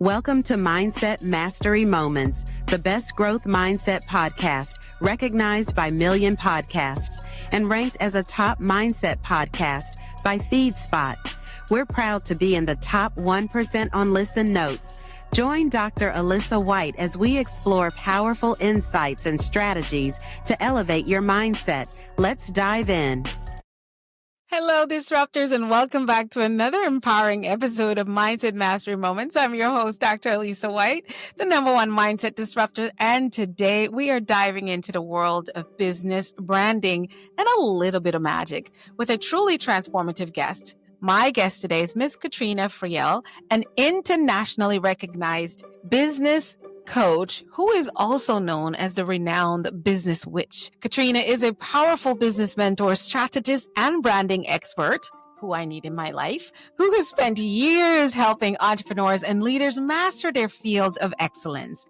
Welcome to Mindset Mastery Moments, the best growth mindset podcast recognized by Million Podcasts and ranked as a top mindset podcast by FeedSpot. We're proud to be in the top 1% on Listen Notes. Join Dr. Alisa Whyte as we explore powerful insights and strategies to elevate your mindset. Let's dive in. Hello, Disruptors, and welcome back to another empowering episode of Mindset Mastery Moments. I'm your host, Dr. Alisa Whyte, the #1 mindset disruptor. And today we are diving into the world of business, branding, and a little bit of magic with a truly transformative guest. My guest today is Miss Katrena Friel, an internationally recognized business coach who is also known as the renowned business witch. Katrena is a powerful business mentor, strategist, and branding expert who I need in my life, who has spent years helping entrepreneurs and leaders master their field of excellence.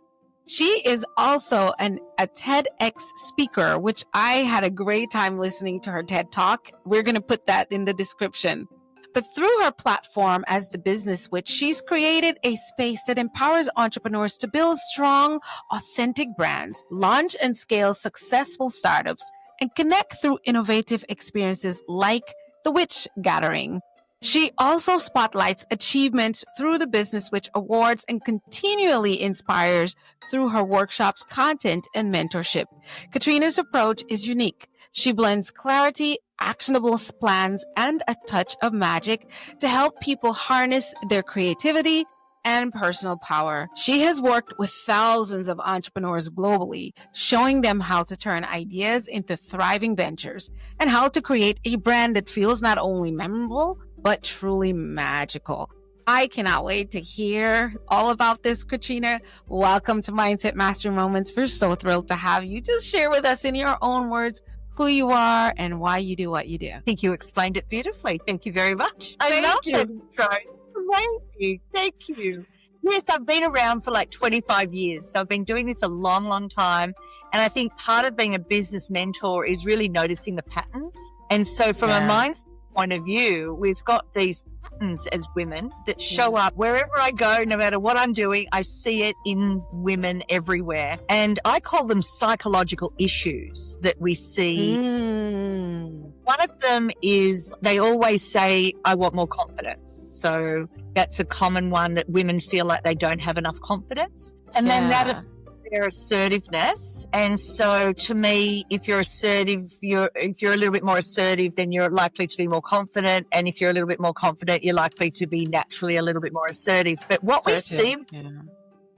She is also a TEDx speaker, which I had a great time listening to her TED Talk. We're going to put that in the description. But through her platform as the Business Witch, she's created a space that empowers entrepreneurs to build strong, authentic brands, launch and scale successful startups, and connect through innovative experiences like the Witch Gathering. She also spotlights achievement through the Business Witch Awards and continually inspires through her workshops, content, and mentorship. Katrena's approach is unique. She blends clarity, actionable plans, and a touch of magic to help people harness their creativity and personal power. She has worked with thousands of entrepreneurs globally, showing them how to turn ideas into thriving ventures and how to create a brand that feels not only memorable, but truly magical. I cannot wait to hear all about this, Katrena. Welcome to Mindset Mastery Moments. We're so thrilled to have you. Just share with us in your own words who you are and why you do what you do. I think you explained it beautifully. Thank you very much. I love that intro. Amazing. Thank you. Yes, I've been around for like 25 years. So I've been doing this a long, long time. And I think part of being a business mentor is really noticing the patterns. And so from a mindset point of view, we've got these patterns as women that show up wherever I go, no matter what I'm doing. I see it in women everywhere. And I call them psychological issues that we see. One of them is they always say, I want more confidence. So that's a common one, that women feel like they don't have enough confidence. And then that their assertiveness. And so to me, if you're assertive, if you're a little bit more assertive, then you're likely to be more confident. And if you're a little bit more confident, you're likely to be naturally a little bit more assertive. But what we see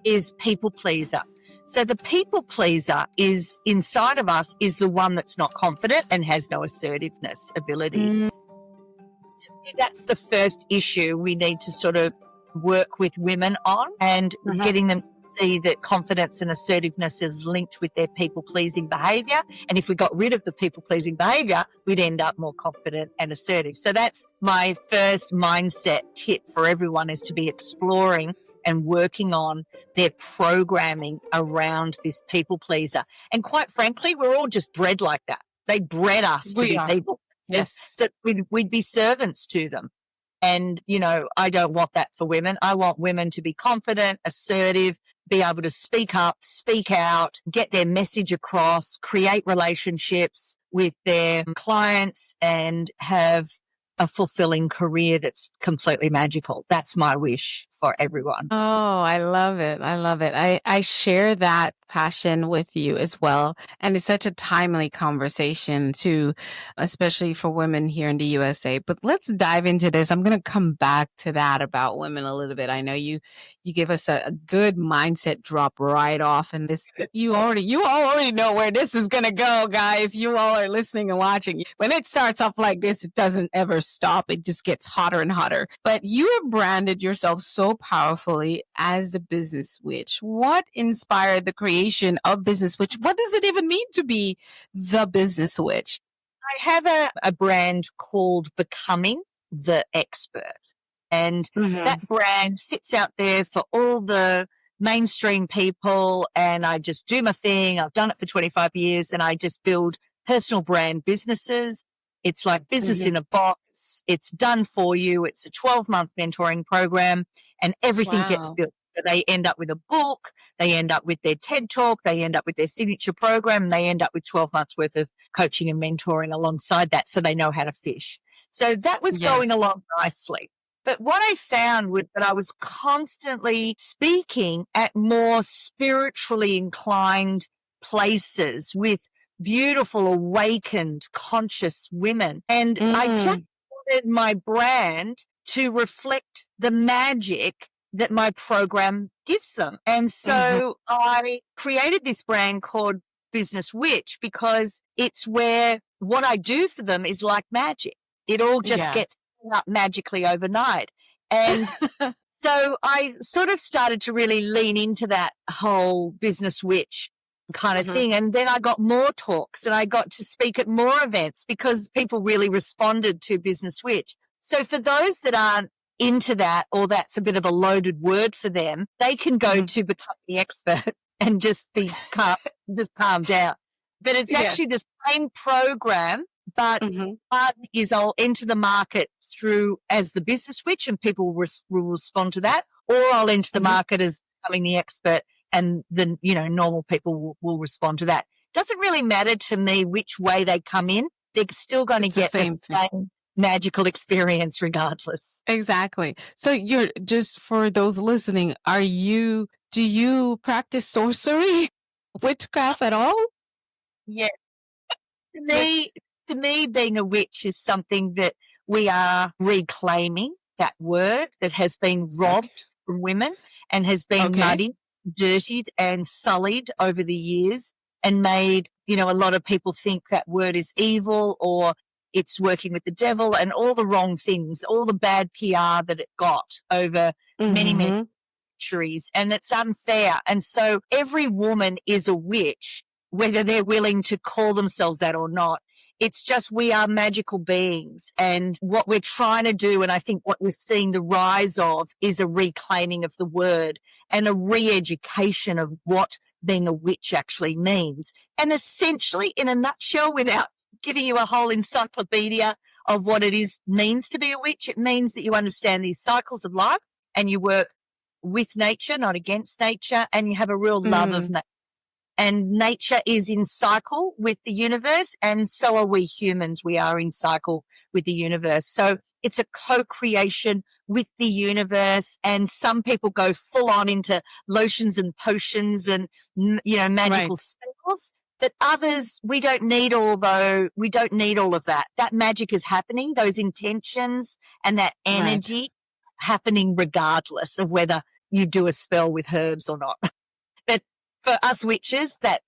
is people pleaser. So the people pleaser is inside of us is the one that's not confident and has no assertiveness ability. To me, that's the first issue we need to sort of work with women on, and getting them see that confidence and assertiveness is linked with their people-pleasing behavior. And if we got rid of the people-pleasing behavior, we'd end up more confident and assertive. So that's my first mindset tip for everyone, is to be exploring and working on their programming around this people-pleaser. And quite frankly, we're all just bred like that. They bred us to be people. Yes. So we'd be servants to them. And, you know, I don't want that for women. I want women to be confident, assertive, be able to speak up, speak out, get their message across, create relationships with their clients, and have a fulfilling career that's completely magical. That's my wish for everyone. Oh, I love it. I love it. I share that passion with you as well. And it's such a timely conversation too, especially for women here in the USA. But let's dive into this. I'm going to come back to that about women a little bit. I know you give us a good mindset drop right off. And this, you all already know where this is going to go, guys. You all are listening and watching. When it starts off like this, it doesn't ever stop. It just gets hotter and hotter. But you have branded yourself so powerfully as the Business Witch. What inspired the creation of Business Witch? What does it even mean to be the Business Witch? I have a brand called Becoming the Expert. And that brand sits out there for all the mainstream people. And I just do my thing. I've done it for 25 years, and I just build personal brand businesses. It's like business in a box. It's done for you. It's a 12-month mentoring program, and everything gets built So they end up with a book, they end up with their TED Talk, they end up with their signature program, and they end up with 12 months worth of coaching and mentoring alongside that, so they know how to fish. So that was going Yes. along nicely. But what I found was that I was constantly speaking at more spiritually inclined places with beautiful, awakened, conscious women. And I just wanted my brand to reflect the magic that my program gives them. And so I created this brand called Business Witch because it's where what I do for them is like magic. It all just gets up magically overnight. And so I sort of started to really lean into that whole Business Witch kind of thing. And then I got more talks and I got to speak at more events because people really responded to Business Witch. So for those that aren't into that, or that's a bit of a loaded word for them, they can go to Become the Expert and just be calmed out. But it's actually the same program, but one is I'll enter the market through as the Business Witch and people will respond to that, or I'll enter the market as Becoming the Expert and then, normal people will respond to that. Doesn't really matter to me which way they come in. They're still going to get the same magical experience regardless. Exactly. So you're just for those listening, do you practice sorcery, witchcraft at all? Yeah. To me, being a witch is something that we are reclaiming, that word that has been robbed from women and has been muddied, dirtied and sullied over the years and made, a lot of people think that word is evil or it's working with the devil and all the wrong things, all the bad PR that it got over many centuries, and it's unfair. And so every woman is a witch, whether they're willing to call themselves that or not. It's just we are magical beings. And what we're trying to do, and I think what we're seeing the rise of, is a reclaiming of the word and a re-education of what being a witch actually means. And essentially, in a nutshell, without giving you a whole encyclopedia of what it means to be a witch, it means that you understand these cycles of life and you work with nature, not against nature, and you have a real love of nature. And nature is in cycle with the universe, and so are we humans. We are in cycle with the universe. So it's a co-creation with the universe, and some people go full on into lotions and potions and, magical spells. But others, we don't need all of that. That magic is happening, those intentions and that energy happening regardless of whether you do a spell with herbs or not. But for us witches, that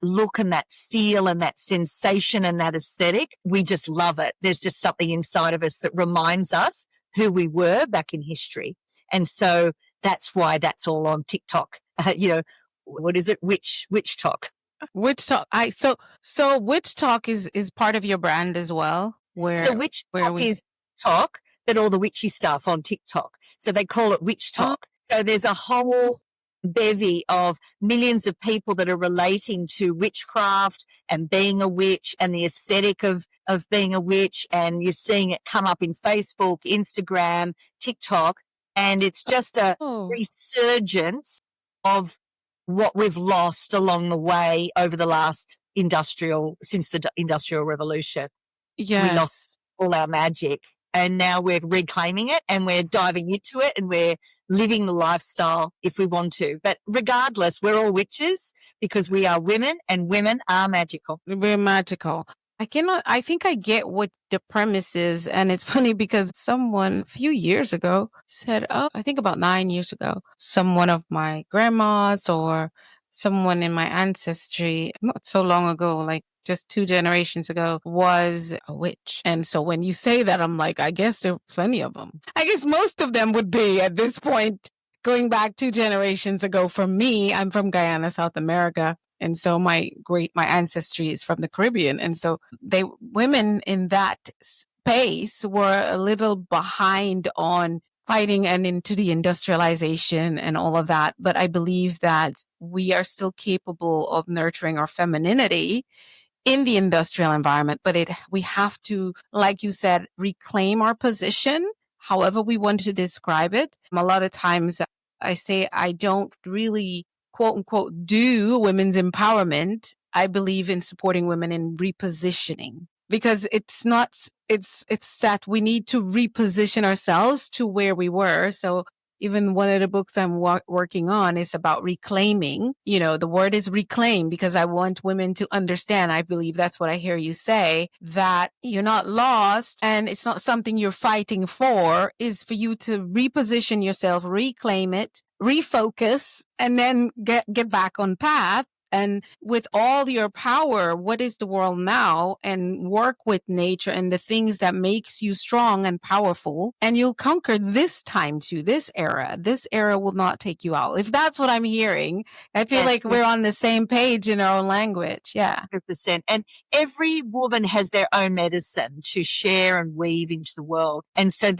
look and that feel and that sensation and that aesthetic, we just love it. There's just something inside of us that reminds us who we were back in history. And so that's why that's all on TikTok. What is it? Witch talk. Witch talk. So witch talk is part of your brand as well. Witch talk is talk, but all the witchy stuff on TikTok. So they call it witch talk. So there's a whole bevy of millions of people that are relating to witchcraft and being a witch and the aesthetic of being a witch. And you're seeing it come up in Facebook, Instagram, TikTok. And it's just a resurgence of what we've lost along the way over the last since the Industrial Revolution. Yes. We lost all our magic and now we're reclaiming it and we're diving into it and we're living the lifestyle if we want to. But regardless, we're all witches because we are women and women are magical. We're magical. I think I get what the premise is. And it's funny because someone a few years ago said, I think about 9 years ago, someone of my grandma's or someone in my ancestry, not so long ago, like just 2 generations ago, was a witch. And so when you say that, I'm like, I guess there are plenty of them. I guess most of them would be at this point, going back 2 generations ago. For me, I'm from Guyana, South America. And so my ancestry is from the Caribbean. And so women in that space were a little behind on fighting and into the industrialization and all of that. But I believe that we are still capable of nurturing our femininity in the industrial environment. But we have to, like you said, reclaim our position. however we want to describe it. A lot of times I say I don't really quote unquote do women's empowerment. I believe in supporting women in repositioning, because it's not, it's that we need to reposition ourselves to where we were. So even one of the books I'm working on is about reclaiming. The word is reclaim, because I want women to understand. I believe that's what I hear you say, that you're not lost and it's not something you're fighting for, is for you to reposition yourself, reclaim it, refocus, and then get back on path. And with all your power, what is the world now? And work with nature and the things that makes you strong and powerful. And you'll conquer this time too, this era. This era will not take you out. If that's what I'm hearing, I feel like we're on the same page in our own language. Yeah. 100%. And every woman has their own medicine to share and weave into the world. And so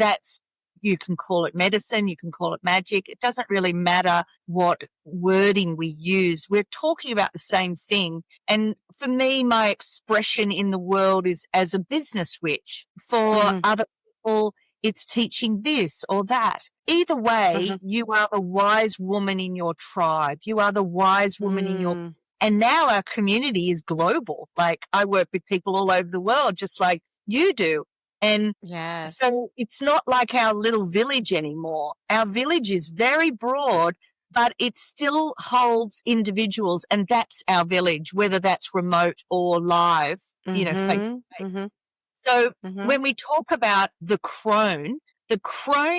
you can call it medicine, you can call it magic. It doesn't really matter what wording we use. We're talking about the same thing. And for me, my expression in the world is as a business witch. For other people, it's teaching this or that. Either way, you are the wise woman in your tribe. You are the wise woman in your... And now our community is global. Like, I work with people all over the world, just like you do. And so it's not like our little village anymore. Our village is very broad, but it still holds individuals, and that's our village, whether that's remote or live, face to face. So when we talk about the crone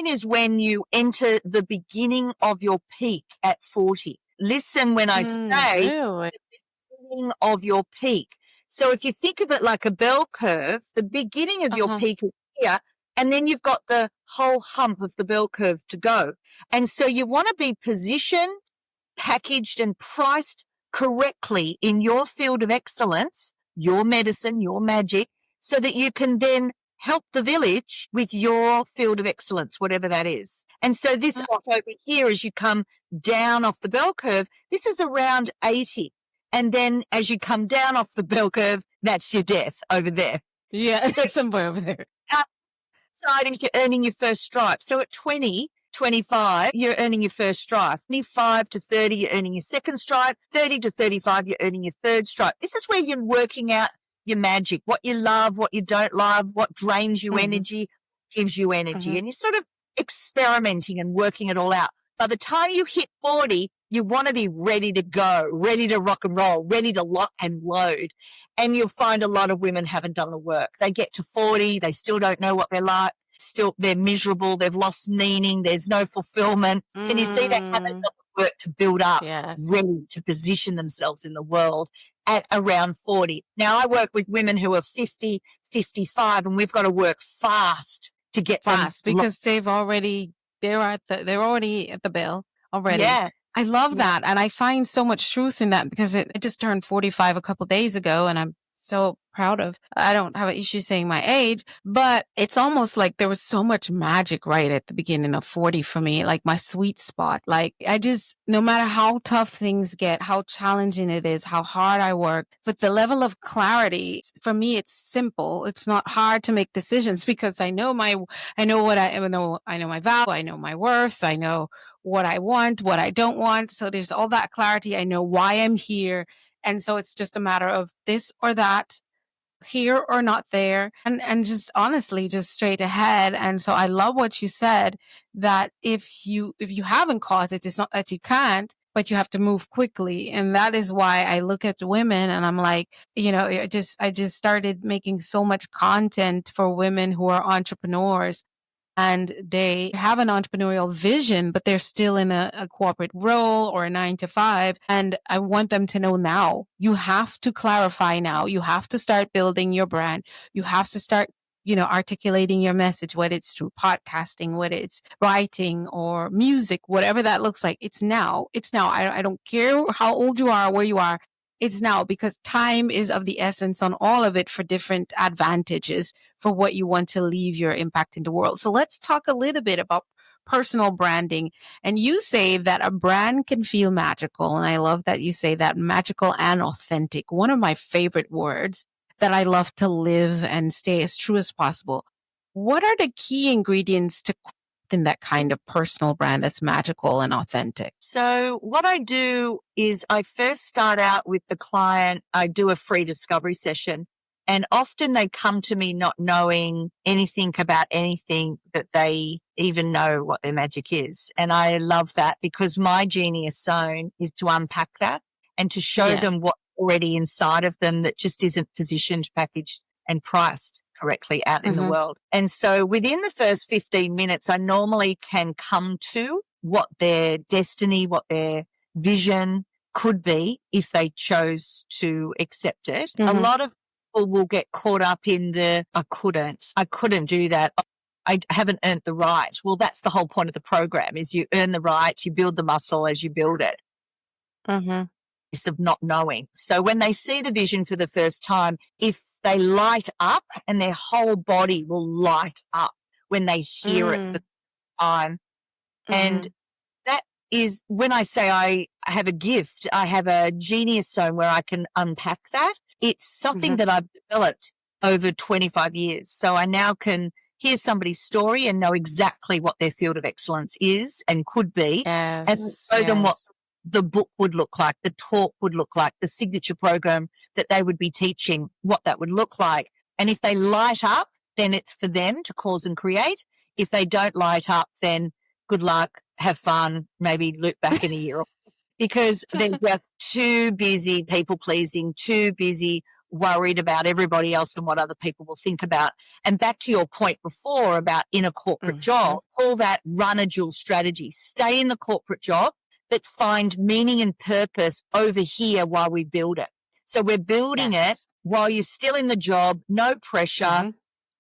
is when you enter the beginning of your peak at 40. Listen when I say the beginning of your peak. So if you think of it like a bell curve, the beginning of your peak is here, and then you've got the whole hump of the bell curve to go. And so you want to be positioned, packaged, and priced correctly in your field of excellence, your medicine, your magic, so that you can then help the village with your field of excellence, whatever that is. And so this over here, as you come down off the bell curve, this is around 80. And then as you come down off the bell curve, that's your death over there. Yeah, so somewhere over there. Outside is you're earning your first stripe. So at 20, 25, you're earning your first stripe. 25 to 30, you're earning your second stripe. 30 to 35, you're earning your third stripe. This is where you're working out your magic, what you love, what you don't love, what drains you energy, gives you energy. And you're sort of experimenting and working it all out. By the time you hit 40, you want to be ready to go, ready to rock and roll, ready to lock and load. And you'll find a lot of women haven't done the work. They get to 40, they still don't know what they're like. Still, they're miserable. They've lost meaning. There's no fulfillment. Can you see that? How they've got the work to build up, ready to position themselves in the world at around 40. Now, I work with women who are 50, 55, and we've got to work fast to get fast because they're already at the bill already. Yeah. I love that. And I find so much truth in that, because I just turned 45 a couple of days ago, and I'm so proud of. I don't have an issue saying my age, but it's almost like there was so much magic right at the beginning of 40 for me, like my sweet spot. Like no matter how tough things get, how challenging it is, how hard I work, but the level of clarity, for me, it's simple. It's not hard to make decisions, because I know my value, I know my worth, I know what I want, what I don't want. So there's all that clarity. I know why I'm here. And so it's just a matter of this or that, here or not there, and just honestly, just straight ahead. And so I love what you said, that if you haven't caught it, it's not that you can't, but you have to move quickly. And that is why I look at women and I'm like, I just started making so much content for women who are entrepreneurs. And they have an entrepreneurial vision, but they're still in a corporate role or a 9-to-5. And I want them to know now, you have to clarify now. You have to start building your brand. You have to start, articulating your message, whether it's through podcasting, whether it's writing or music, whatever that looks like. It's now. It's now. I don't care how old you are, where you are. It's now, because time is of the essence on all of it for different advantages for what you want to leave your impact in the world. So let's talk a little bit about personal branding. And you say that a brand can feel magical. And I love that you say that, magical and authentic. One of my favorite words that I love to live and stay as true as possible. what are the key ingredients to in that kind of personal brand that's magical and authentic? So what I do is I first start out with the client. I do a free discovery session, and often they come to me not knowing anything about anything that they even know what their magic is. And I love that because my genius zone is to unpack that and to show them what's already inside of them that just isn't positioned, packaged and priced correctly out in the world. And so within the first 15 minutes, I normally can come to what their destiny, what their vision could be if they chose to accept it. A lot of people will get caught up in the, I couldn't do that. I haven't earned the right. Well, that's the whole point of the program is you earn the right, you build the muscle as you build it. Of not knowing. So when they see the vision for the first time, if they light up and their whole body will light up when they hear it for the time. And that is when I say I have a gift, I have a genius zone where I can unpack that. It's something that I've developed over 25 years. So I now can hear somebody's story and know exactly what their field of excellence is and could be and show them what the book would look like, the talk would look like, the signature program that they would be teaching, what that would look like. And if they light up, then it's for them to cause and create. If they don't light up, then good luck, have fun, maybe loop back in a year. Because they're just too busy people pleasing, too busy worried about everybody else and what other people will think about. And back to your point before about in a corporate job, call that run a dual strategy. Stay in the corporate job, but find meaning and purpose over here while we build it. So we're building it while you're still in the job, no pressure,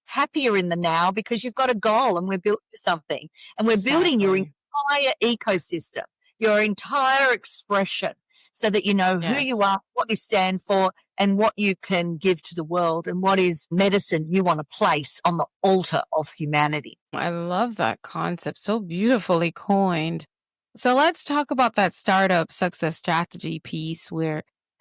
happier in the now because you've got a goal and we're built for something. And we're building your entire ecosystem, your entire expression so that you know who you are, what you stand for, and what you can give to the world and what is medicine you want to place on the altar of humanity. I love that concept. So beautifully coined. So let's talk about that startup success strategy piece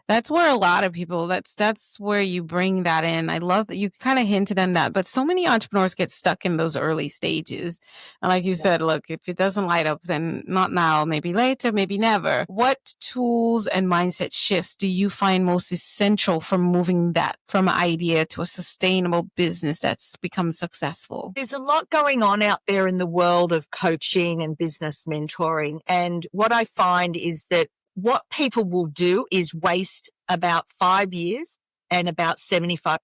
that's where a lot of people, that's where you bring that in. I love that you kind of hinted on that, but so many entrepreneurs get stuck in those early stages. And like you said, look, if it doesn't light up, then not now, maybe later, maybe never. What tools and mindset shifts do you find most essential for moving that from an idea to a sustainable business that's become successful? There's a lot going on out there in the world of coaching and business mentoring. And what I find is that what people will do is waste about 5 years and about $75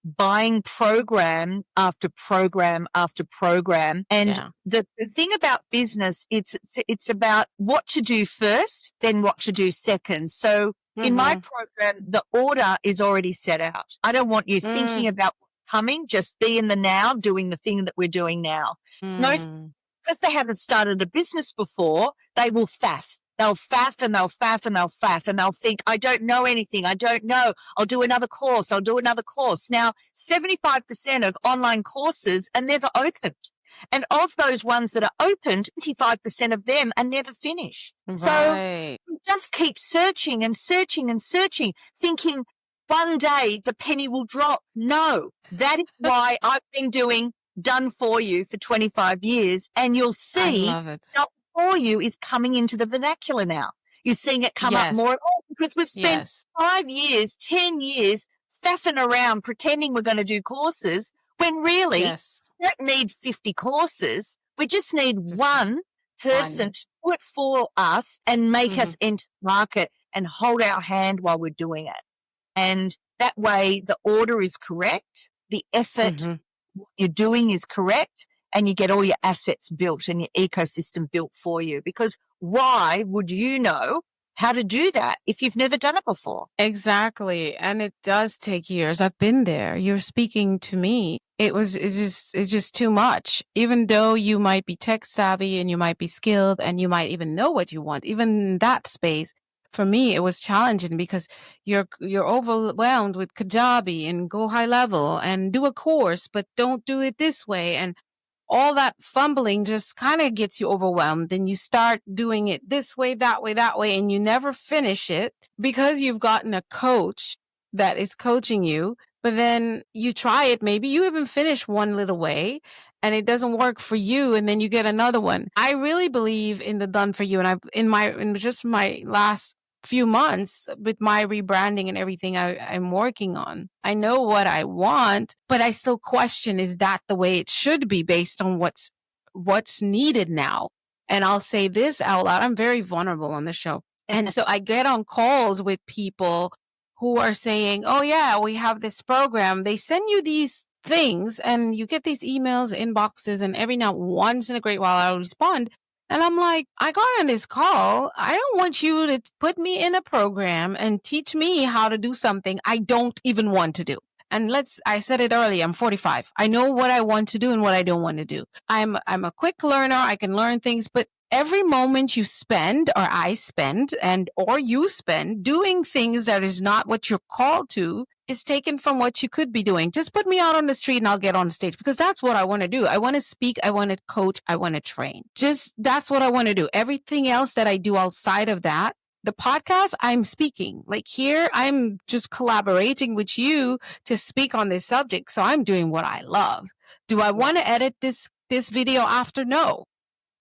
buying program after program after program. And the thing about business, it's about what to do first, then what to do second. So in my program, the order is already set out. I don't want you thinking about what's coming, just be in the now, doing the thing that we're doing now. Most, because they haven't started a business before, they will faff. They'll faff and they'll faff and they'll faff and they'll think, I don't know anything. I don't know. I'll do another course. I'll do another course. Now, 75% of online courses are never opened. And of those ones that are opened, 25% of them are never finished. So we just keep searching and searching and searching, thinking one day the penny will drop. No, that is why I've been doing Done For You for 25 years. And you'll see for you is coming into the vernacular now. You're seeing it come up more and more because we've spent 5 years, 10 years faffing around pretending we're going to do courses when really we don't need 50 courses. We just need one person to do it for us and make us enter the market and hold our hand while we're doing it. And that way the order is correct, the effort what you're doing is correct, and you get all your assets built and your ecosystem built for you. Because why would you know how to do that if you've never done it before? Exactly. And it does take years. I've been there. You're speaking to me. It's just too much. Even though you might be tech savvy and you might be skilled and you might even know what you want, even in that space, for me, it was challenging because you're overwhelmed with Kajabi and go high level and do a course, but don't do it this way. And all that fumbling just kind of gets you overwhelmed. And you start doing it this way, that way, that way, and you never finish it because you've gotten a coach that is coaching you. but then you try it. Maybe you even finish one little way and it doesn't work for you. And then you get another one. I really believe in the done for you. And in just my last few months with my rebranding and everything I'm working on, I know what I want, but I still question, is that the way it should be based on what's needed now? And I'll say this out loud. I'm very vulnerable on the show. And so I get on calls with people who are saying, oh yeah, we have this program. They send you these things and you get these emails, inboxes, and every now once in a great while I'll respond. And I'm like, I got on this call. I don't want you to put me in a program and teach me how to do something I don't even want to do. And I said it earlier, I'm 45. I know what I want to do and what I don't want to do. I'm a quick learner. I can learn things, but every moment you spend, or I spend, or you spend doing things that is not what you're called to is taken from what you could be doing. Just put me out on the street and I'll get on stage, because that's what I want to do. I want to speak. I want to coach. I want to train. That's what I want to do. Everything else that I do outside of that, the podcast, I'm speaking. Like here, I'm just collaborating with you to speak on this subject. So I'm doing what I love. Do I want to edit this video after? No,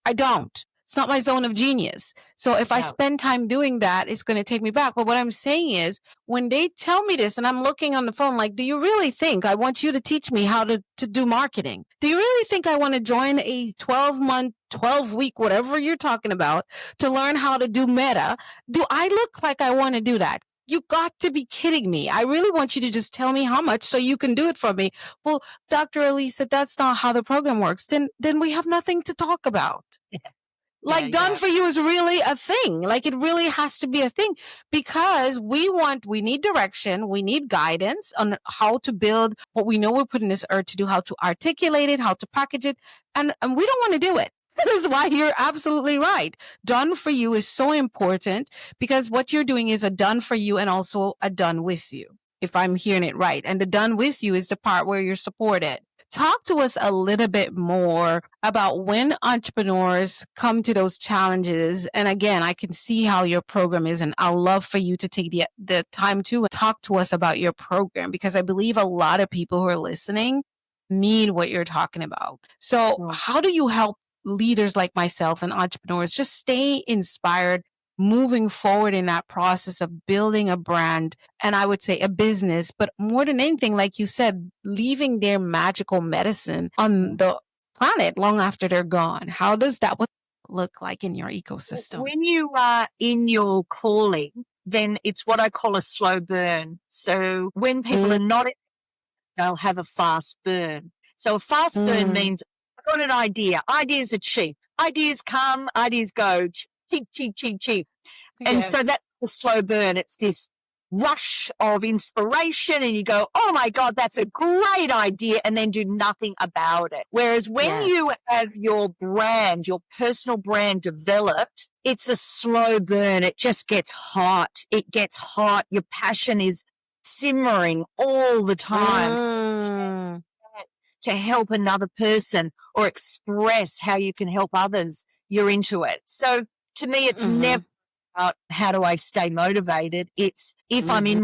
I don't. It's not my zone of genius. So if I spend time doing that, it's going to take me back. But what I'm saying is, when they tell me this and I'm looking on the phone, like, do you really think I want you to teach me how to do marketing? Do you really think I want to join a 12-month, 12-week, whatever you're talking about, to learn how to do meta? Do I look like I want to do that? You got to be kidding me. I really want you to just tell me how much so you can do it for me. Well, Dr. Alisa, that's not how the program works. Then we have nothing to talk about. Yeah. Like done for you is really a thing. Like it really has to be a thing, because we need direction. We need guidance on how to build what we know we're putting this earth to do, how to articulate it, how to package it. And we don't want to do it. That is why you're absolutely right. Done for you is so important, because what you're doing is a done for you and also a done with you, if I'm hearing it right. And the done with you is the part where you're supported. Talk to us a little bit more about when entrepreneurs come to those challenges. And again, I can see how your program is, and I'd love for you to take the time to talk to us about your program, because I believe a lot of people who are listening need what you're talking about. So how do you help leaders like myself and entrepreneurs just stay inspired, moving forward in that process of building a brand, and I would say a business, but more than anything, like you said, leaving their magical medicine on the planet long after they're gone? How does that look like in your ecosystem? When you are in your calling, then it's what I call a slow burn. So when people are not, they'll have a fast burn. So a fast burn means, I've got an idea. Ideas are cheap. Ideas come, ideas go. Cheap. And so that's the slow burn. It's this rush of inspiration and you go, oh my God, that's a great idea, and then do nothing about it. Whereas when you have your brand, your personal brand developed, it's a slow burn. It just gets hot. It gets hot. Your passion is simmering all the time to help another person or express how you can help others. You're into it. So to me, it's never about how do I stay motivated. It's if I'm in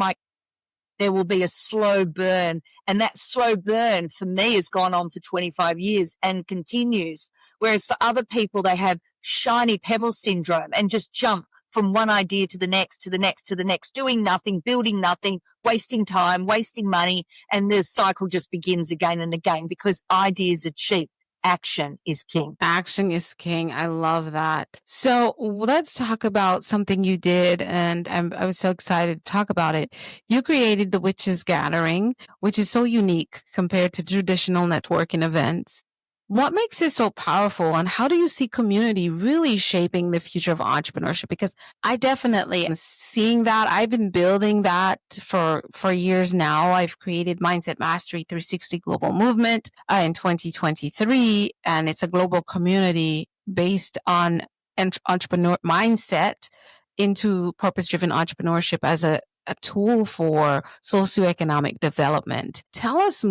there will be a slow burn. And that slow burn for me has gone on for 25 years and continues. Whereas for other people, they have shiny pebble syndrome and just jump from one idea to the next, to the next, to the next, doing nothing, building nothing, wasting time, wasting money. And the cycle just begins again and again because ideas are cheap. Action is king. Action is king. I love that. So let's talk about something you did, and I was so excited to talk about it. You created the Witches Gathering, which is so unique compared to traditional networking events. What makes it so powerful, and how do you see community really shaping the future of entrepreneurship? Because I definitely am seeing that. I've been building that for years now. I've created Mindset Mastery 360 Global Movement in 2023, and it's a global community based on entrepreneur mindset into purpose-driven entrepreneurship as a tool for socioeconomic development. Tell us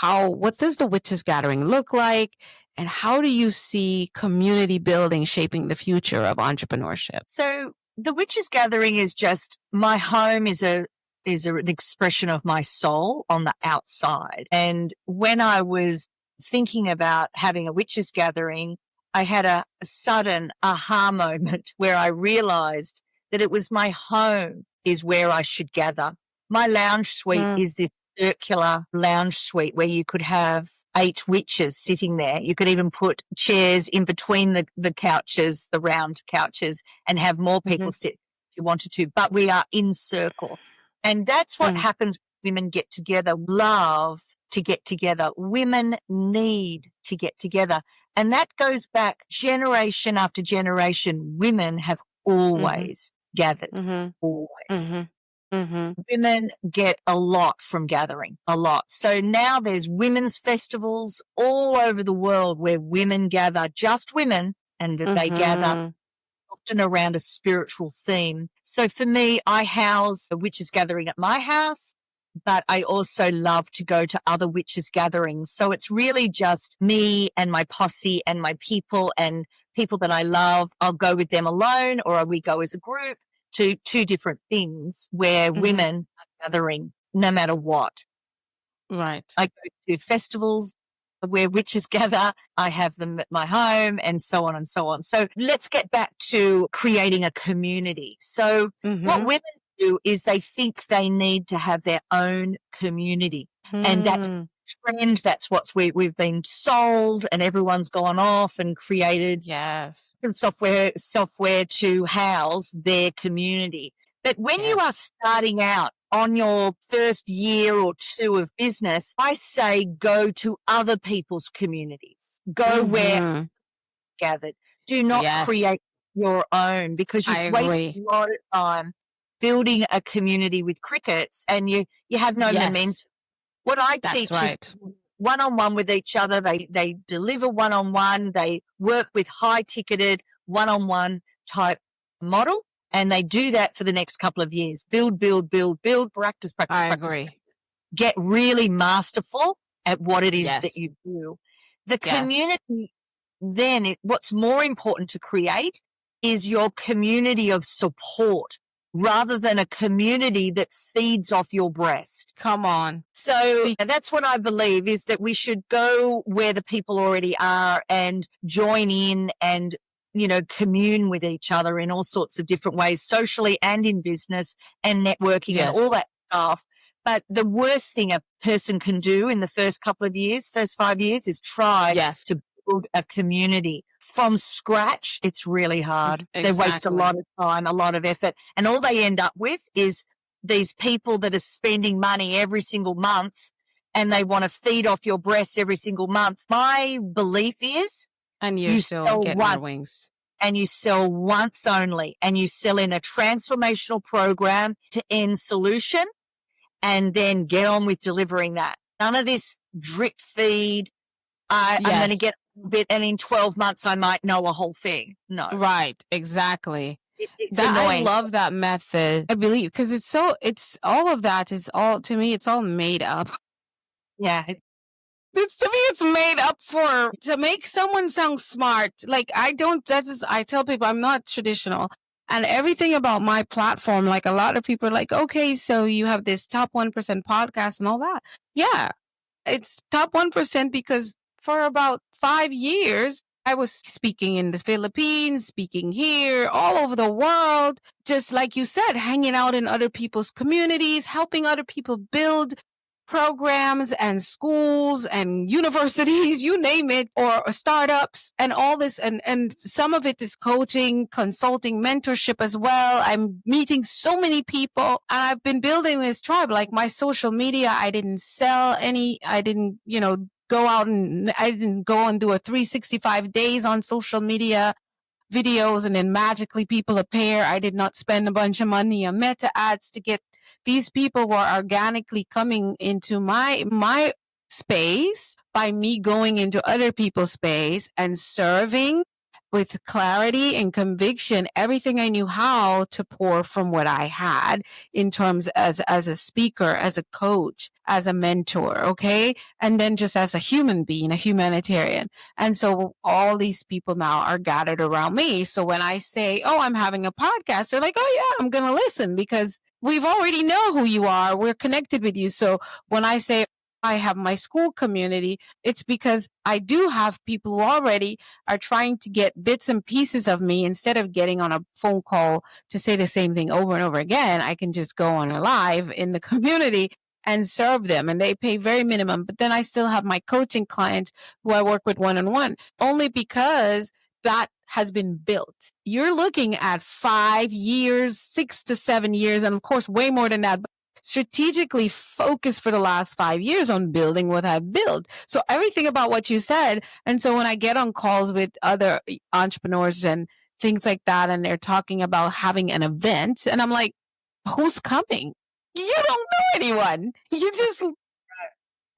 what does the Witches Gathering look like, and how do you see community building shaping the future of entrepreneurship? So the Witches Gathering is just, my home is an expression of my soul on the outside. And when I was thinking about having a witches gathering, I had a sudden aha moment where I realized that it was my home is where I should gather. My lounge suite is this circular lounge suite where you could have 8 witches sitting there. You could even put chairs in between the couches, the round couches, and have more people sit if you wanted to. But we are in circle. And that's what happens when women get together. Love to get together. Women need to get together. And that goes back generation after generation. Women have always gathered. Always. Women get a lot from gathering, a lot. So now there's women's festivals all over the world where women gather, just women, and that they gather often around a spiritual theme. So for me, I house a witches gathering at my house, but I also love to go to other witches gatherings. So it's really just me and my posse and my people and people that I love. I'll go with them alone or we go as a group to 2 different things where women are gathering no matter what. Right. I go to festivals where witches gather. I have them at my home and so on and so on. So let's get back to creating a community. So what women do is they think they need to have their own community. And that's trend. That's what we've been sold, and everyone's gone off and created software to house their community. But when you are starting out on your first year or 2 of business, I say go to other people's communities. Go where gathered. Do not create your own, because you waste a lot of time building a community with crickets and you have no momentum. What I teach is one-on-one with each other. They deliver one-on-one. They work with high-ticketed one-on-one type model, and they do that for the next couple of years. Build, practice. I agree. Get really masterful at what it is that you do. The community, then, what's more important to create is your community of support, rather than a community that feeds off your breast. Come on. So that's what I believe, is that we should go where the people already are and join in and, commune with each other in all sorts of different ways, socially and in business and networking and all that stuff. But the worst thing a person can do in the first 5 years, is try to build a community. From scratch, it's really hard. They waste a lot of time, a lot of effort. And all they end up with is these people that are spending money every single month and they want to feed off your breast every single month. My belief is and you still get your wings. And you sell once only, and you sell in a transformational program to end solution and then get on with delivering that. None of this drip feed. I'm going to get a bit, and in 12 months I might know a whole thing. No. Right. Exactly. It's annoying. I love that method. I believe, because it's all of that is all, to me, it's all made up. Yeah. To me, it's made up to make someone sound smart. Like, I tell people I'm not traditional. And everything about my platform, like a lot of people are like, okay, so you have this top 1% podcast and all that. Yeah. It's top 1% because for about 5 years, I was speaking in the Philippines, speaking here, all over the world, just like you said, hanging out in other people's communities, helping other people build programs and schools and universities, you name it, or startups and all this. And some of it is coaching, consulting, mentorship as well. I'm meeting so many people, and I've been building this tribe. Like my social media, I didn't sell any, I didn't, go out and I didn't go and do a 365 days on social media videos and then magically people appear. I did not spend a bunch of money on meta ads to get these people were organically coming into my space by me going into other people's space and serving with clarity and conviction, everything I knew how to pour from what I had in terms as a speaker, as a coach, as a mentor, okay? And then just as a human being, a humanitarian. And so all these people now are gathered around me. So when I say, oh, I'm having a podcast, they're like, oh yeah, I'm going to listen because we've already know who you are. We're connected with you. So when I say I have my school community, it's because I do have people who already are trying to get bits and pieces of me. Instead of getting on a phone call to say the same thing over and over again, I can just go on a live in the community and serve them, and they pay very minimum. But then I still have my coaching clients who I work with one-on-one, only because that has been built. You're looking at 5 years, 6 to 7 years, and of course, way more than that. But strategically focused for the last 5 years on building what I've built. So everything about what you said. And so when I get on calls with other entrepreneurs and things like that, and they're talking about having an event, and I'm like, who's coming? You don't know anyone. You just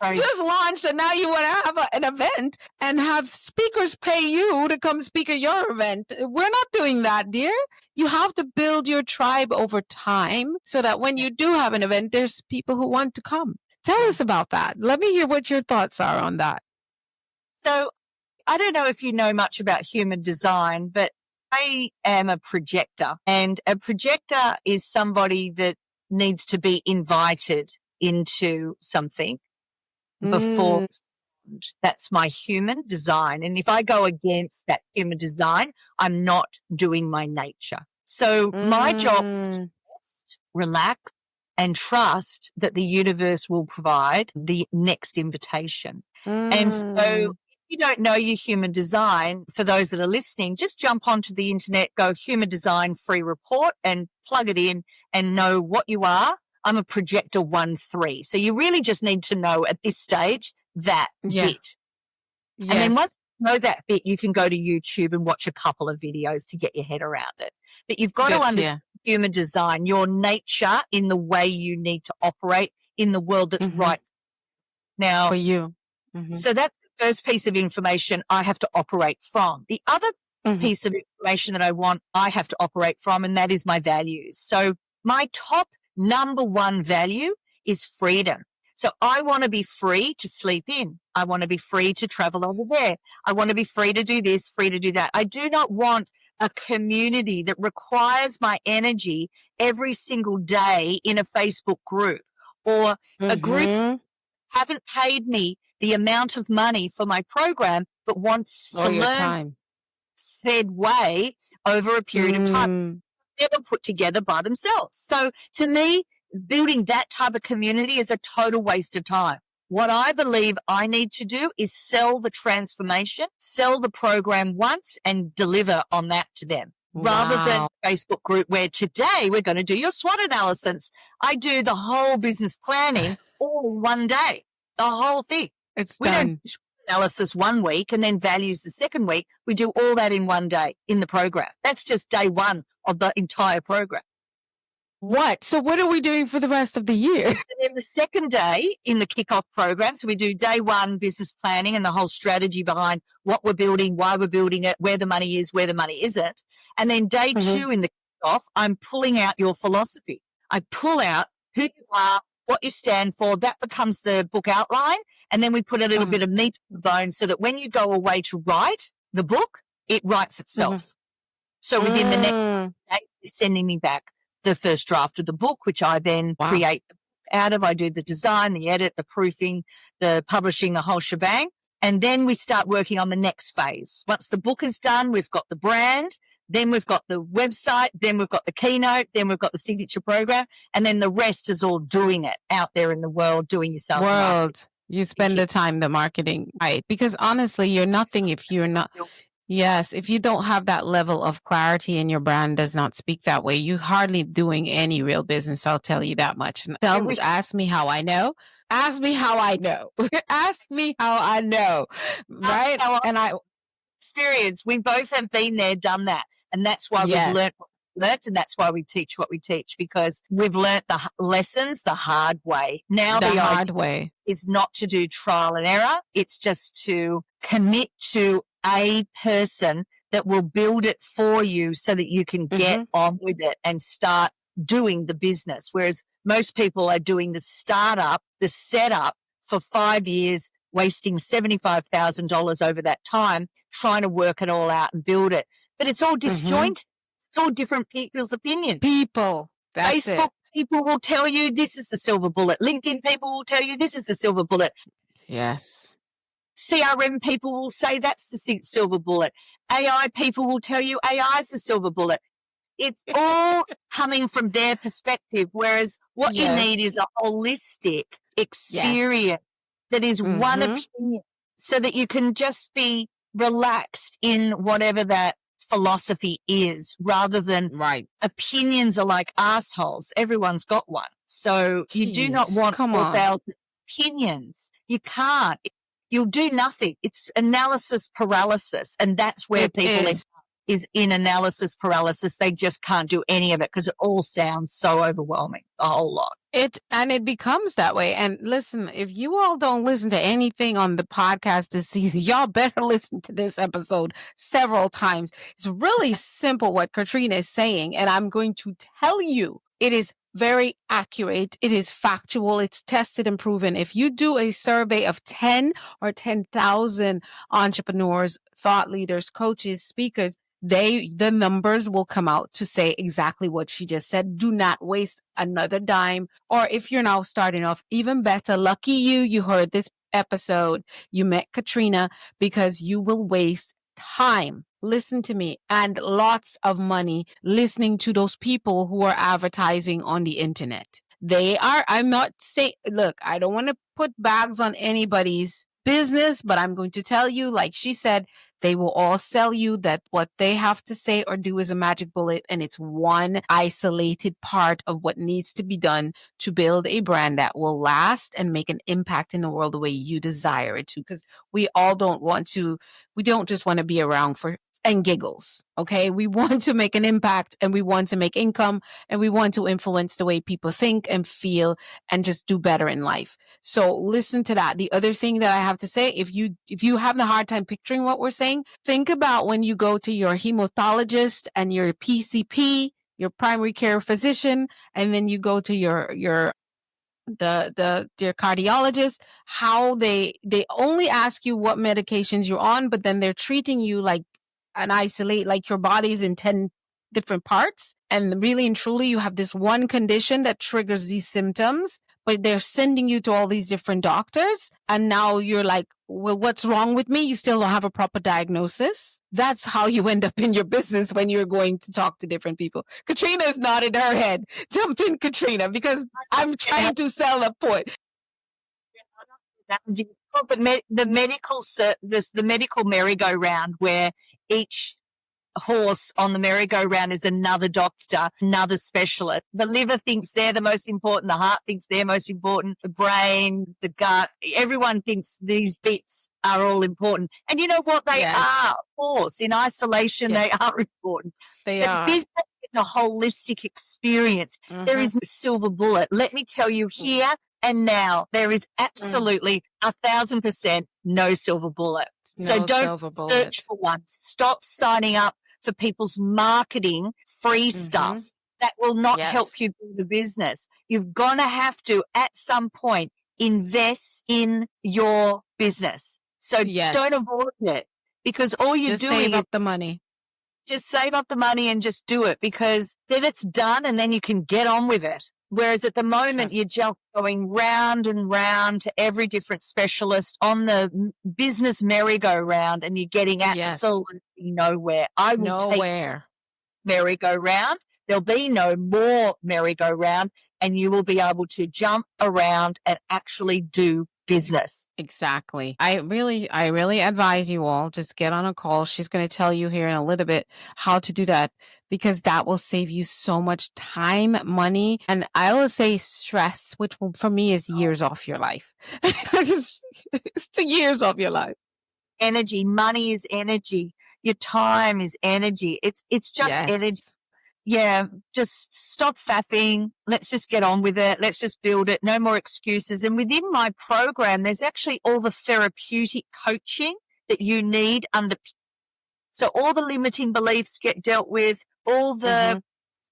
launched, and now you want to have an event and have speakers pay you to come speak at your event. We're not doing that, dear. You have to build your tribe over time so that when you do have an event, there's people who want to come. Tell us about that. Let me hear what your thoughts are on that. So I don't know if you know much about human design, but I am a projector, and a projector is somebody that needs to be invited into something before. That's my human design. And if I go against that human design, I'm not doing my nature. So my job is to rest, relax, and trust that the universe will provide the next invitation. And so if you don't know your human design, for those that are listening, just jump onto the internet, go human design free report and plug it in and know what you are. I'm a projector 1-3. So you really just need to know at this stage that bit. Yes. And then once you know that bit, you can go to YouTube and watch a couple of videos to get your head around it. But you've got to understand human design, your nature in the way you need to operate in the world that's right now for you. So that's the first piece of information I have to operate from. The other piece of information that I have to operate from, and that is my values. So my top number one value is freedom. So I want to be free to sleep in. I want to be free to travel over there. I want to be free to do this, free to do that. I do not want a community that requires my energy every single day in a Facebook group, or a group haven't paid me the amount of money for my program, but wants to learn fed way over a period of time, never put together by themselves. So to me, building that type of community is a total waste of time. What I believe I need to do is sell the transformation, sell the program once, and deliver on that to them. Rather than a Facebook group where today we're going to do your SWOT analysis. I do the whole business planning all in one day, the whole thing. We don't do analysis 1 week and then values the second week. We do all that in one day in the program. That's just day one of the entire program. What? So what are we doing for the rest of the year? And then the second day in the kickoff program, so we do day one business planning and the whole strategy behind what we're building, why we're building it, where the money is, where the money isn't. And then day two in the kickoff, I'm pulling out your philosophy. I pull out who you are, what you stand for. That becomes the book outline. And then we put a little bit of meat on the bone so that when you go away to write the book, it writes itself. So within the next day, you're sending me back the first draft of the book, which I then create out of. I do the design, the edit, the proofing, the publishing, the whole shebang. And then we start working on the next phase. Once the book is done, we've got the brand, then we've got the website, then we've got the keynote, then we've got the signature program, and then the rest is all doing it out there in the world, doing yourself. You spend the time, the marketing, right? Because honestly, you're nothing if you're not. Yes, if you don't have that level of clarity and your brand does not speak that way, you're hardly doing any real business. I'll tell you that much. Ask me how I know. Ask me how I know. Ask me how I know. Right? And I experience. We both have been there, done that. And that's why we've learned what we've learned. And that's why we teach what we teach, because we've learned the lessons the hard way. Now the hard way is not to do trial and error. It's just to commit to a person that will build it for you so that you can get on with it and start doing the business. Whereas most people are doing the startup, the setup for 5 years, wasting $75,000 over that time, trying to work it all out and build it. But it's all disjointed. It's all different people's opinions. That's Facebook people will tell you this is the silver bullet. LinkedIn people will tell you this is the silver bullet. Yes. CRM people will say that's the silver bullet. AI people will tell you AI is the silver bullet. It's all coming from their perspective, whereas what you need is a holistic experience that is one opinion, so that you can just be relaxed in whatever that philosophy is, rather than opinions are like assholes. Everyone's got one. So you do not want 4,000 opinions. You can't. You'll do nothing. It's analysis paralysis. And that's where people is in analysis paralysis. They just can't do any of it because it all sounds so overwhelming, a whole lot. It becomes that way. And listen, if you all don't listen to anything on the podcast this season, y'all better listen to this episode several times. It's really simple what Katrena is saying. And I'm going to tell you, it is very accurate. It is factual. It's tested and proven. If you do a survey of 10 or 10,000 entrepreneurs, thought leaders, coaches, speakers, the numbers will come out to say exactly what she just said. Do not waste another dime. Or if you're now starting off, even better, lucky you heard this episode, you met Katrena, because you will waste time. Listen to me, and lots of money listening to those people who are advertising on the internet. I'm not saying, look, I don't want to put bags on anybody's business, but I'm going to tell you, like she said, they will all sell you that what they have to say or do is a magic bullet, and it's one isolated part of what needs to be done to build a brand that will last and make an impact in the world the way you desire it to. Because we don't just want to be around for and giggles. Okay. We want to make an impact, and we want to make income, and we want to influence the way people think and feel and just do better in life. So listen to that. The other thing that I have to say, if you have the hard time picturing what we're saying, think about when you go to your hematologist and your PCP, your primary care physician, and then you go to your cardiologist, how they only ask you what medications you're on, but then they're treating you like your body's in 10 different parts. And really and truly, you have this one condition that triggers these symptoms, but they're sending you to all these different doctors. And now you're like, well, what's wrong with me? You still don't have a proper diagnosis. That's how you end up in your business when you're going to talk to different people. Katrena is nodding her head. Jump in, Katrena, because I'm trying to sell a point. The medical merry-go-round, where each horse on the merry-go-round is another doctor, another specialist. The liver thinks they're the most important. The heart thinks they're most important. The brain, the gut, everyone thinks these bits are all important. And you know what? They are, of course. In isolation, they are important. They are. Business is a holistic experience. There is no silver bullet. Let me tell you here and now, there is absolutely 1,000% no silver bullet. So don't search for one. Stop signing up for people's marketing free stuff that will not help you build a business. You've gonna have to, at some point, invest in your business. So don't avoid it, because all you're doing is save up the money. Just save up the money and just do it, because then it's done and then you can get on with it. Whereas at the moment, you're just going round and round to every different specialist on the business merry-go-round, and you're getting absolutely nowhere. I will take merry-go-round. There'll be no more merry-go-round, and you will be able to jump around and actually do business. Exactly. I really advise you all, just get on a call. She's going to tell you here in a little bit how to do that, because that will save you so much time, money, and I will say stress, which will, for me, is years off your life. It's 2 years off your life. Energy. Money is energy. Your time is energy. It's just energy. Yeah, just stop faffing. Let's just get on with it. Let's just build it. No more excuses. And within my program, there's actually all the therapeutic coaching that you need under. So all the limiting beliefs get dealt with, all the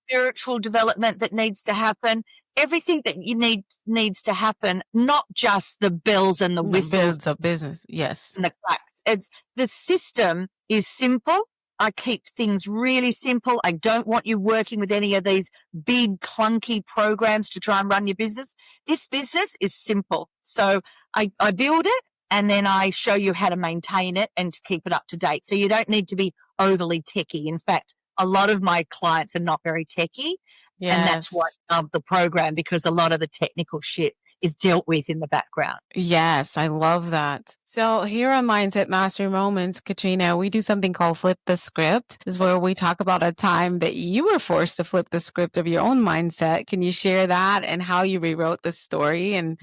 spiritual development that needs to happen, everything that you needs to happen, not just the bells and the whistles Builds a business. Yes. and the clacks. It's the system is simple. I keep things really simple. I don't want you working with any of these big clunky programs to try and run your business. This business is simple. So I build it and then I show you how to maintain it and to keep it up to date. So you don't need to be overly techie. In fact, a lot of my clients are not very techie. Yes. And that's why I love the program, because a lot of the technical shit is dealt with in the background. Yes, I love that. So here on Mindset Mastery Moments, Katrena, we do something called Flip the Script. This is where we talk about a time that you were forced to flip the script of your own mindset. Can you share that and how you rewrote the story? And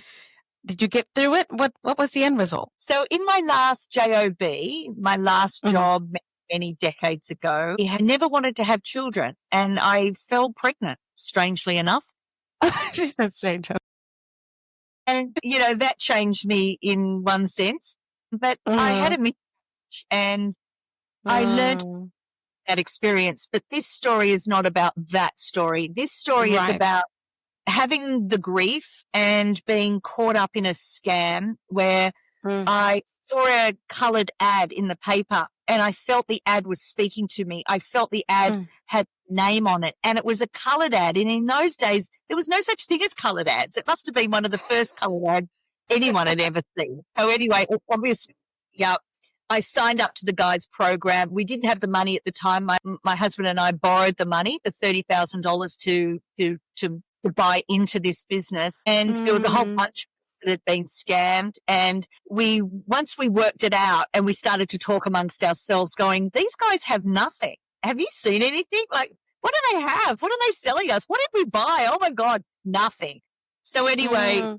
did you get through it? What was the end result? So in my last job, my last job many decades ago, I never wanted to have children and I fell pregnant, strangely enough. That's strange. And, that changed me in one sense. But I had a miscarriage and I learned that experience. But this story is not about that story. This story is about having the grief and being caught up in a scam where I saw a coloured ad in the paper and I felt the ad was speaking to me. I felt the ad had name on it and it was a coloured ad. And in those days, there was no such thing as coloured ads. It must have been one of the first coloured ads anyone had ever seen. So anyway, obviously, I signed up to the guy's program. We didn't have the money at the time. My husband and I borrowed the money, the $30,000 to buy into this business. And there was a whole bunch that had been scammed. And once we worked it out and we started to talk amongst ourselves going, these guys have nothing. Have you seen anything? Like, what do they have? What are they selling us? What did we buy? Oh my God, nothing. So anyway,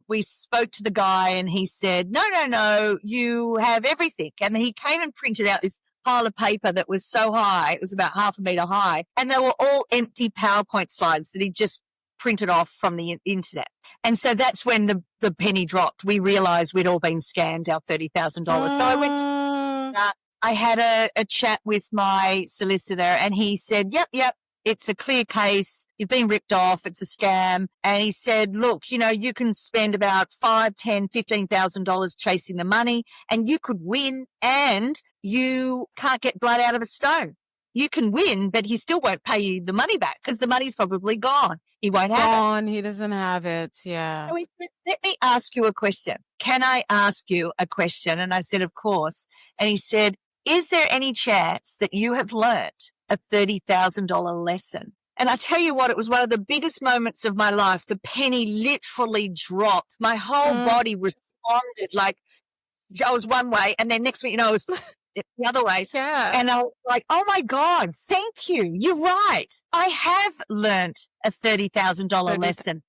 we spoke to the guy and he said, no, you have everything. And he came and printed out this pile of paper that was so high. It was about 1/2 meter high. And they were all empty PowerPoint slides that he just printed off from the internet. And so that's when the penny dropped. We realized we'd all been scammed our $30,000. So I went I had a chat with my solicitor and he said, yep, it's a clear case. You've been ripped off. It's a scam. And he said, look, you can spend about $5,000, $10,000, $15,000 chasing the money and you could win and you can't get blood out of a stone. You can win, but he still won't pay you the money back because the money's probably gone. He won't have it. He doesn't have it. Yeah. So he said, let me ask you a question. Can I ask you a question? And I said, of course. And he said, is there any chance that you have learnt a $30,000 lesson? And I tell you what, it was one of the biggest moments of my life. The penny literally dropped. My whole body responded like I was one way and then next thing you know, I was the other way. Yeah. And I was like, oh my God, thank you. You're right. I have learnt a $30,000 lesson.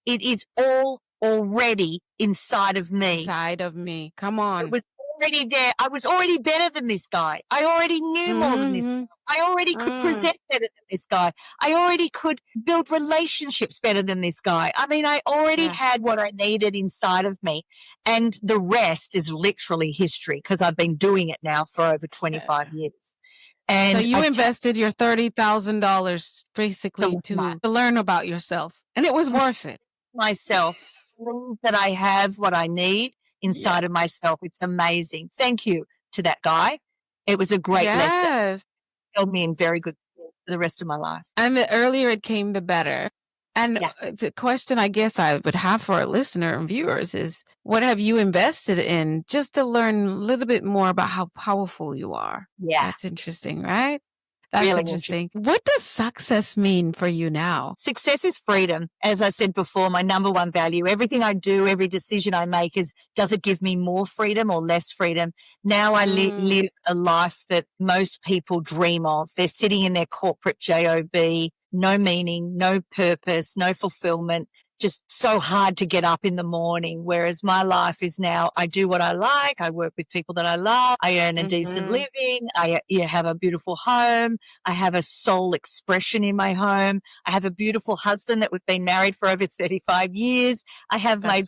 It is all already inside of me. Inside of me. Come on. It was already there. I was already better than this guy. I already knew more than this guy. I already could present better than this guy. I already could build relationships better than this guy. I mean, I already had what I needed inside of me. And the rest is literally history because I've been doing it now for over 25 years. And so you invested your $30,000 basically to learn about yourself. And it was worth it. Myself, that I have what I need inside of myself. It's amazing. Thank you to that guy. It was a great lesson. It held me in very good stead for the rest of my life. And the earlier it came, the better. And the question I guess I would have for our listener and viewers is, what have you invested in just to learn a little bit more about how powerful you are? Yeah. That's interesting, right? That's really interesting. What does success mean for you now? Success is freedom. As I said before, my number one value. Everything I do, every decision I make is, does it give me more freedom or less freedom? Now I live a life that most people dream of. They're sitting in their corporate job, no meaning, no purpose, no fulfillment, just so hard to get up in the morning. Whereas my life is now, I do what I like. I work with people that I love. I earn a decent living. I have a beautiful home. I have a soul expression in my home. I have a beautiful husband that we've been married for over 35 years. I have my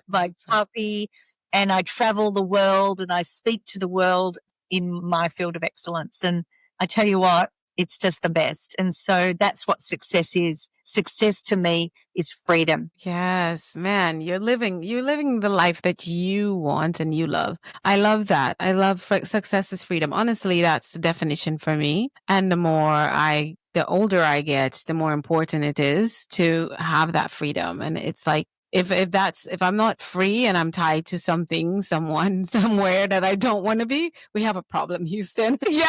puppy and I travel the world and I speak to the world. in my field of excellence. And I tell you what, it's just the best. And so that's what success is. Success to me is freedom. Yes, man, you're living the life that you want and you love. I love that. I love success is freedom. Honestly, that's the definition for me. And the older I get, the more important it is to have that freedom. And it's like, if I'm not free and I'm tied to something, someone, somewhere that I don't want to be, we have a problem, Houston. Yep.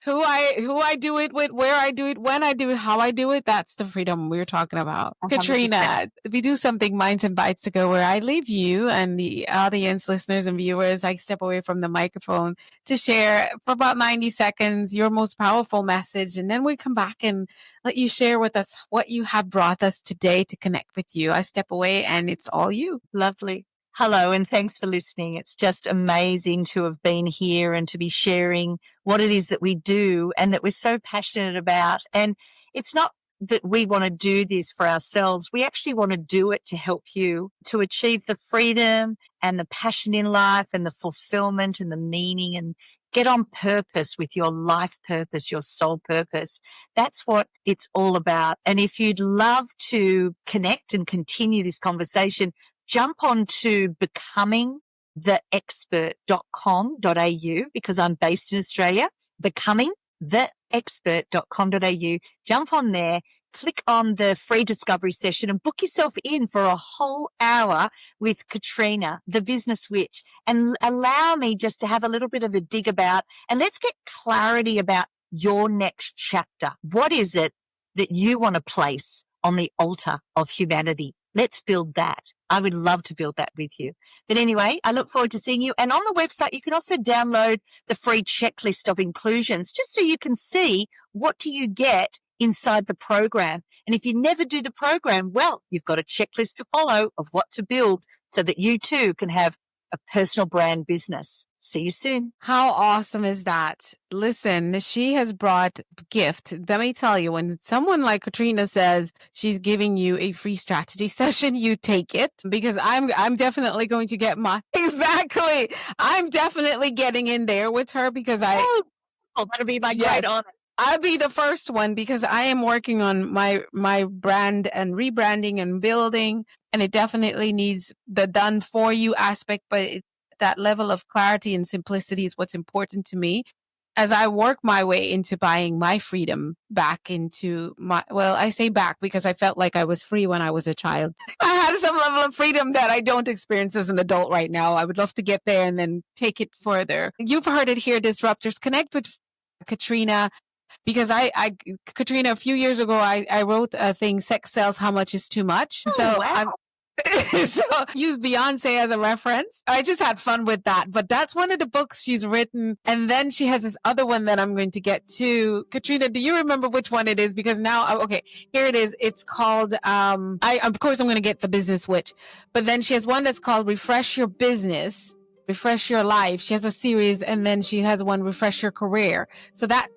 Who I do it with, where I do it, when I do it, how I do it, that's the freedom we're talking about. 100%. Katrena, we do something Minds and Bites to go where I leave you and the audience, listeners and viewers, I step away from the microphone to share for about 90 seconds your most powerful message. And then we come back and let you share with us what you have brought us today to connect with you. I step away and it's all you. Lovely. Hello, and thanks for listening. It's just amazing to have been here and to be sharing what it is that we do and that we're so passionate about. And it's not that we want to do this for ourselves. We actually want to do it to help you to achieve the freedom and the passion in life and the fulfillment and the meaning and get on purpose with your life purpose, your soul purpose. That's what it's all about. And if you'd love to connect and continue this conversation, jump on to becomingtheexpert.com.au because I'm based in Australia, becomingtheexpert.com.au. Jump on there, click on the free discovery session and book yourself in for a whole hour with Katrena, the business witch, and allow me just to have a little bit of a dig about, and let's get clarity about your next chapter. What is it that you want to place on the altar of humanity? Let's build that. I would love to build that with you. But anyway, I look forward to seeing you. And on the website, you can also download the free checklist of inclusions just so you can see what do you get inside the program. And if you never do the program, well, you've got a checklist to follow of what to build so that you too can have a personal brand business. See you soon. How awesome is that? Listen, she has brought gift. Let me tell you, when someone like Katrena says she's giving you a free strategy session, you take it because I'm definitely going to get exactly. I'm definitely getting in there with her because that'll be my great honor. I'll be the first one because I am working on my brand and rebranding and building, and it definitely needs the done for you aspect, but that level of clarity and simplicity is what's important to me as I work my way into buying my freedom back into I say back because I felt like I was free when I was a child. I had some level of freedom that I don't experience as an adult right now. I would love to get there and then take it further. You've heard it here, Disruptors. Connect with Katrena. Because Katrena, a few years ago, I wrote a thing, Sex Sells, How Much is Too Much. Wow. So use Beyonce as a reference. I just had fun with that. But that's one of the books she's written. And then she has this other one that I'm going to get to. Katrena, do you remember which one it is? Because now, okay, here it is. It's called, of course, I'm going to get The Business Witch. But then she has one that's called Refresh Your Business. Refresh Your Life. She has a series, and then she has one, Refresh Your Career. So that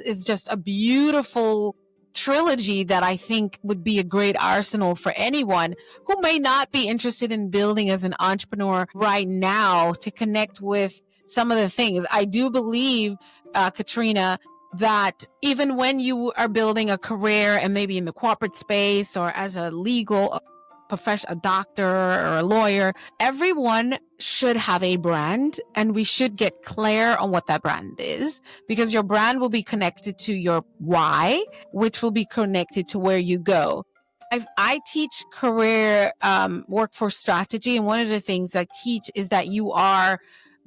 is just a beautiful trilogy that I think would be a great arsenal for anyone who may not be interested in building as an entrepreneur right now to connect with some of the things. I do believe, Katrena, that even when you are building a career and maybe in the corporate space or as a legal profession, a doctor or a lawyer, everyone should have a brand, and we should get clear on what that brand is, because your brand will be connected to your why, which will be connected to where you go. I teach career workforce strategy, and one of the things I teach is that you are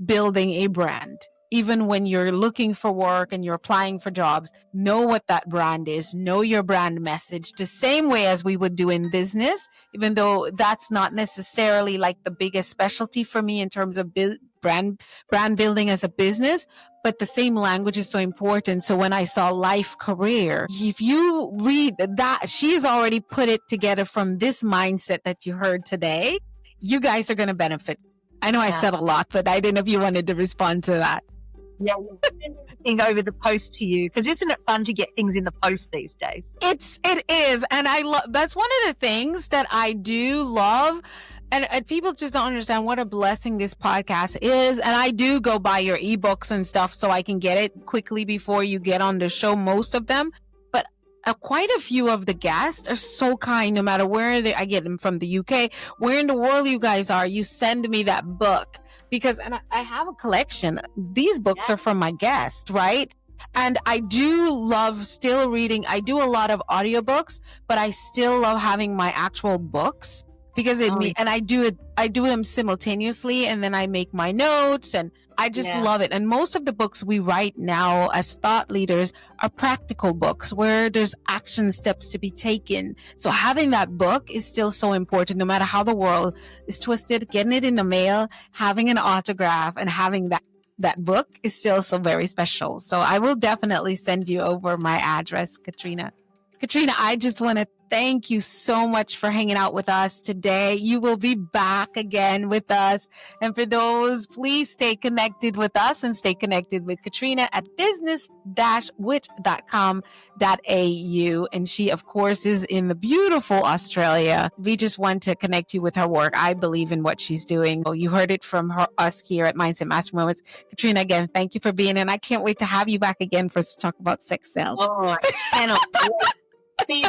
building a brand. Even when you're looking for work and you're applying for jobs, know what that brand is, know your brand message, the same way as we would do in business, even though that's not necessarily like the biggest specialty for me in terms of brand building as a business, but the same language is so important. So when I saw life career, if you read that, she's already put it together from this mindset that you heard today. You guys are going to benefit. I know I said a lot, but I didn't know if you wanted to respond to that. Yeah, thing over the post to you, because isn't it fun to get things in the post these days? It is, and that's one of the things that I do love. And people just don't understand what a blessing this podcast is. And I do go buy your ebooks and stuff so I can get it quickly before you get on the show, most of them. But quite a few of the guests are so kind, no matter where I get them from the UK, where in the world you guys are, you send me that book. Because, and I have a collection. These books are from my guests, right? And I do love still reading. I do a lot of audiobooks, but I still love having my actual books. Because and I do them simultaneously, and then I make my notes, and I just love it. And most of the books we write now as thought leaders are practical books where there's action steps to be taken. So having that book is still so important, no matter how the world is twisted. Getting it in the mail, having an autograph, and having that book is still so very special. So I will definitely send you over my address, Katrena. Katrena, I just want to thank you so much for hanging out with us today. You will be back again with us. And for those, please stay connected with us and stay connected with Katrena at business-wit.com.au. And she, of course, is in the beautiful Australia. We just want to connect you with her work. I believe in what she's doing. You heard it from us here at Mindset Master Moments. Katrena, again, thank you for being in. I can't wait to have you back again for us to talk about sex cells. Oh, I cannot wait. See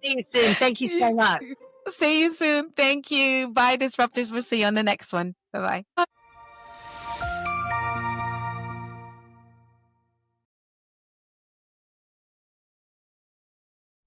you soon. Thank you so much. See you soon. Thank you. Bye, Disruptors. We'll see you on the next one. Bye-bye.